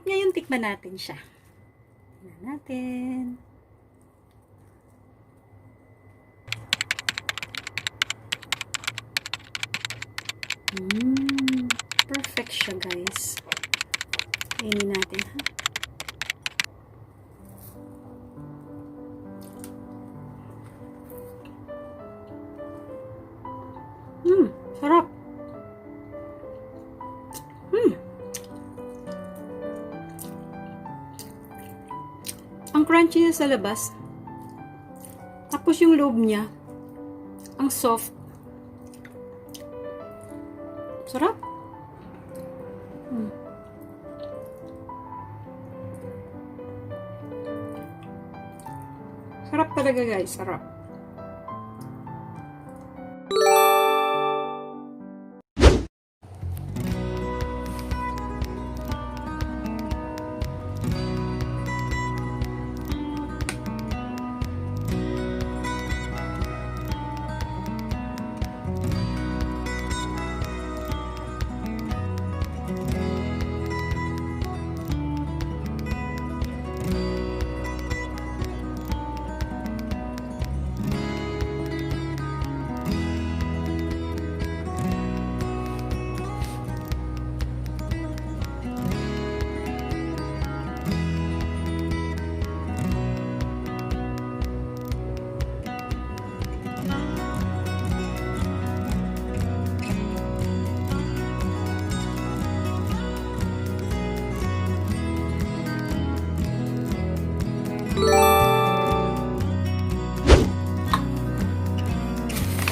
At ngayon, tikman natin siya. Tingnan natin. Perfect siya, guys. Kainin natin, ha? Sarap. Ang crunchy niya sa labas. Tapos yung loob niya, ang soft. Sarap. Sarap talaga, guys. Sarap.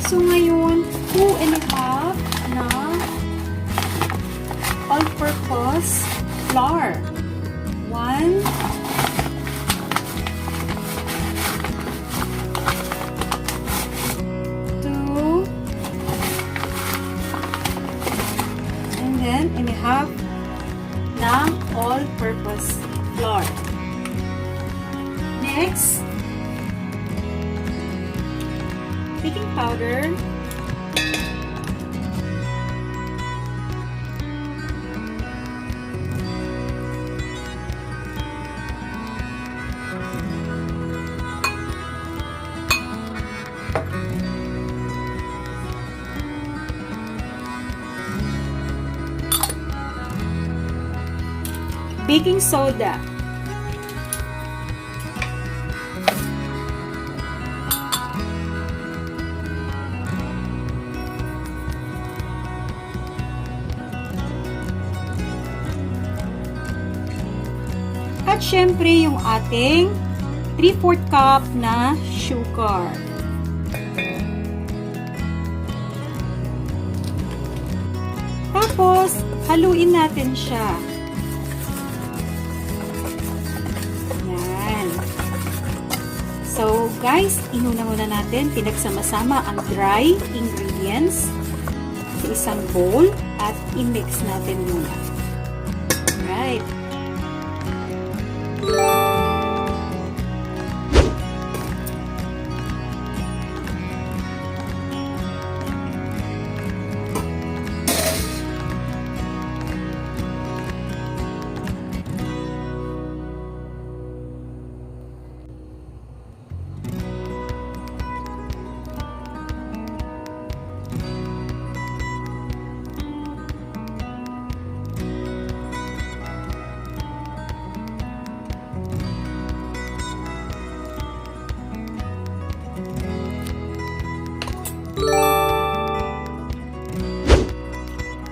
So, ngayon, 2.5 na all-purpose flour. 1, 2, and then, 1.5 na all-purpose flour. Next, baking powder, baking soda, at syempre yung ating 3/4 cup na sugar. Tapos, haluin natin siya. Yan. So, guys, inuna muna natin, pinagsama-sama ang dry ingredients sa isang bowl at i-mix natin muna. Alright.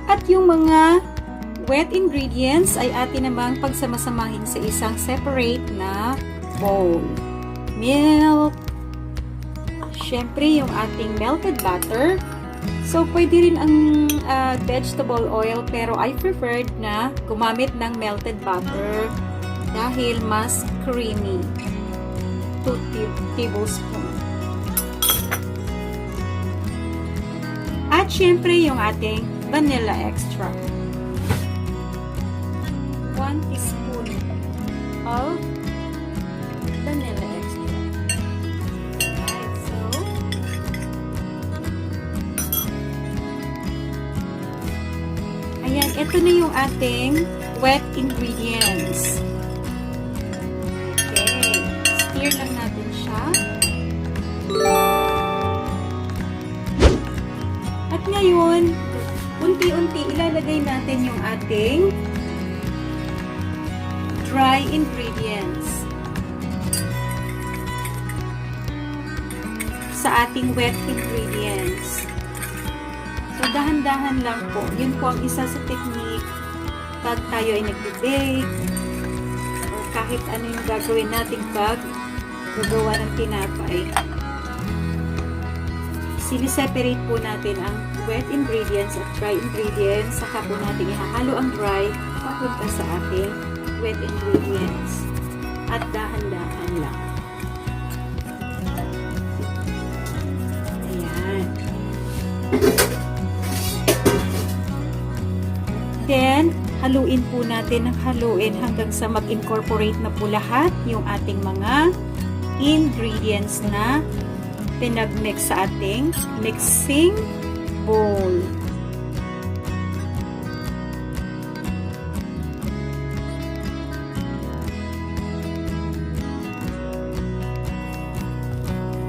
At yung mga wet ingredients ay atin namang pagsamasamahin sa isang separate na bowl. Milk, syempre yung ating melted butter. So, pwede rin ang vegetable oil, pero I preferred na gumamit ng melted butter dahil mas creamy. 2 tablespoons. At syempre yung ating vanilla extract. 1 teaspoon of vanilla extract. Alright, so ayan, ito na yung ating wet ingredients. Okay. Stir lang natin siya. At ngayon, unti-unti ilalagay natin yung ating dry ingredients sa ating wet ingredients. So, dahan-dahan lang po. Yun po ang isa sa technique pag tayo ay nagbe-bake o kahit ano yung gagawin nating pag gagawa ng tinapay. Sini-separate po natin ang wet ingredients at dry ingredients, saka po natin ihahalo ang dry papunta sa ating wet ingredients. At dahan-dahan lang. Ayan. Then, haluin po natin ng haluin hanggang sa mag-incorporate na po lahat yung ating mga ingredients na pinag-mix sa ating mixing bowl.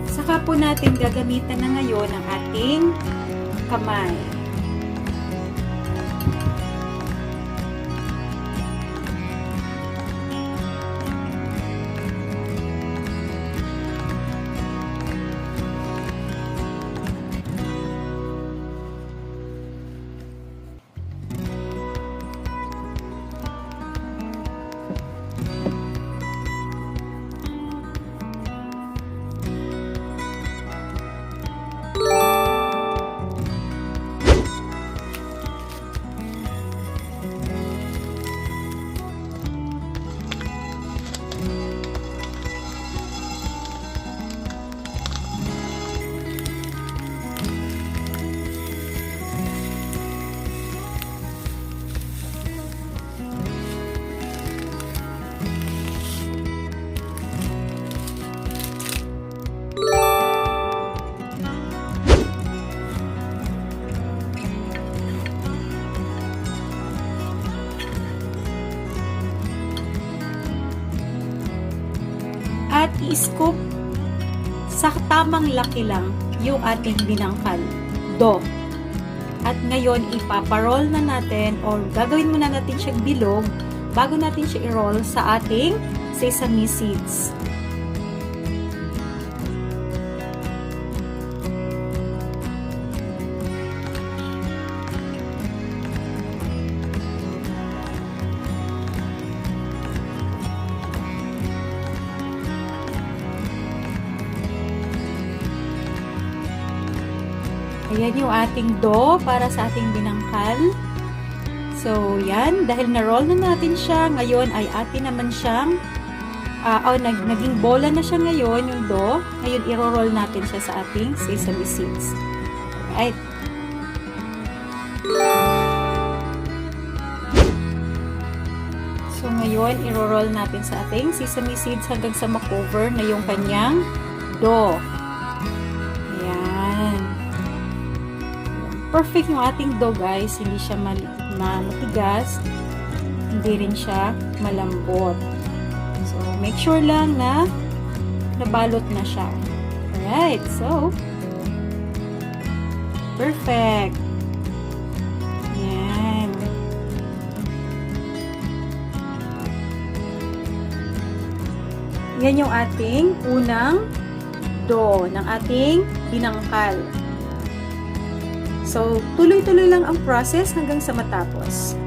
Saka po natin gagamitan na ngayon ang ating kamay. At i-scoop sa tamang laki lang yung ating binangkal dough. At ngayon ipaparol na natin or gagawin muna natin siyang bilog bago natin siya i-roll sa ating sesame seeds. Ayan yung ating dough para sa ating binangkal. So, yan. Dahil na-roll na natin siya, ngayon ay atin naman siyang, naging bola na siya ngayon, yung dough. Ngayon, i-roll natin siya sa ating sesame seeds. Alright. So, ngayon, i-roll natin sa ating sesame seeds hanggang sa makover na yung kanyang dough. Perfect yung ating dough, guys. Hindi siya matigas. Hindi rin siya malambot. So, make sure lang na nabalot na siya. Alright. So, perfect. Yan. Yan yung ating unang dough ng ating binangkal. So, tuloy-tuloy lang ang process hanggang sa matapos.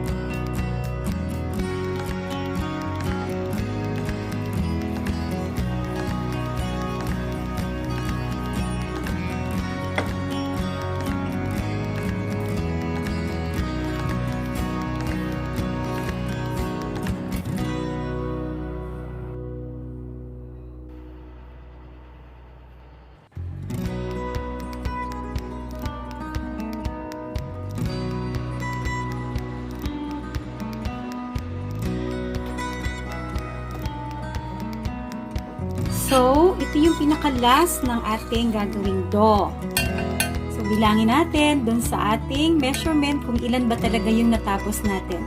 So, ito yung pinaka-last ng ating gagawing dough. So, bilangin natin dun sa ating measurement kung ilan ba talaga yung natapos natin.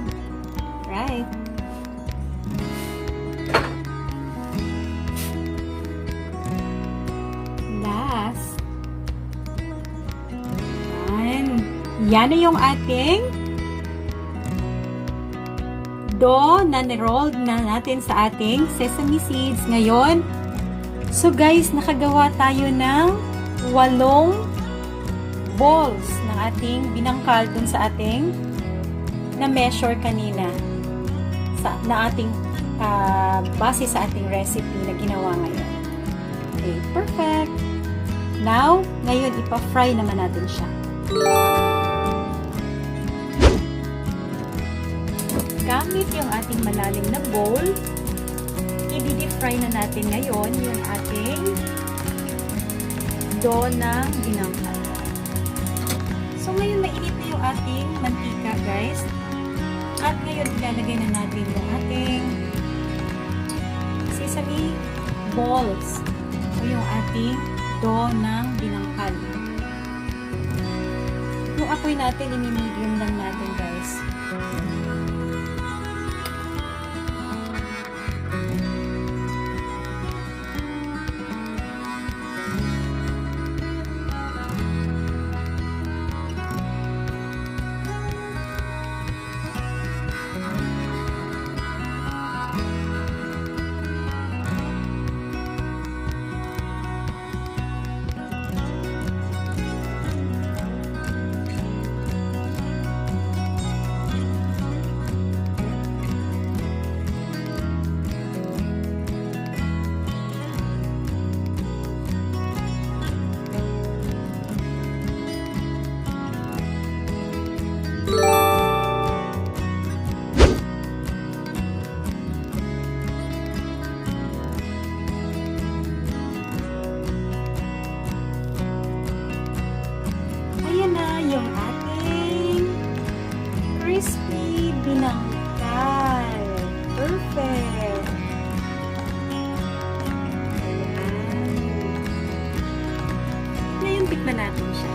Right. Last. Yan na yung ating dough na nirolled na natin sa ating sesame seeds. Ngayon, so guys, nakagawa tayo ng 8 balls ng ating binangkal dun sa ating na-measure kanina na ating base sa ating recipe na ginawa ngayon. Okay, perfect. Now, ngayon ipa-fry naman natin siya. Gamit yung ating malalim na bowl, i-deep fry na natin ngayon yung ating dough ng binangkal. So, ngayon mainit na yung ating mantika, guys. At ngayon, ilalagay na natin yung ating sesame balls o yung ating dough ng binangkal. Yung apoy natin, i-medium lang natin, guys. Yung ating crispy binangkal. Perfect! Ayan. Ngayon, tikman natin siya.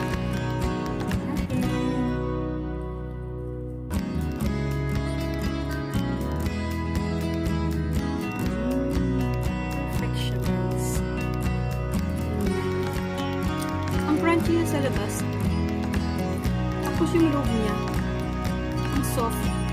Perfections. Ang crunchy na sa labas. Tapos yung loob niya, ang soft.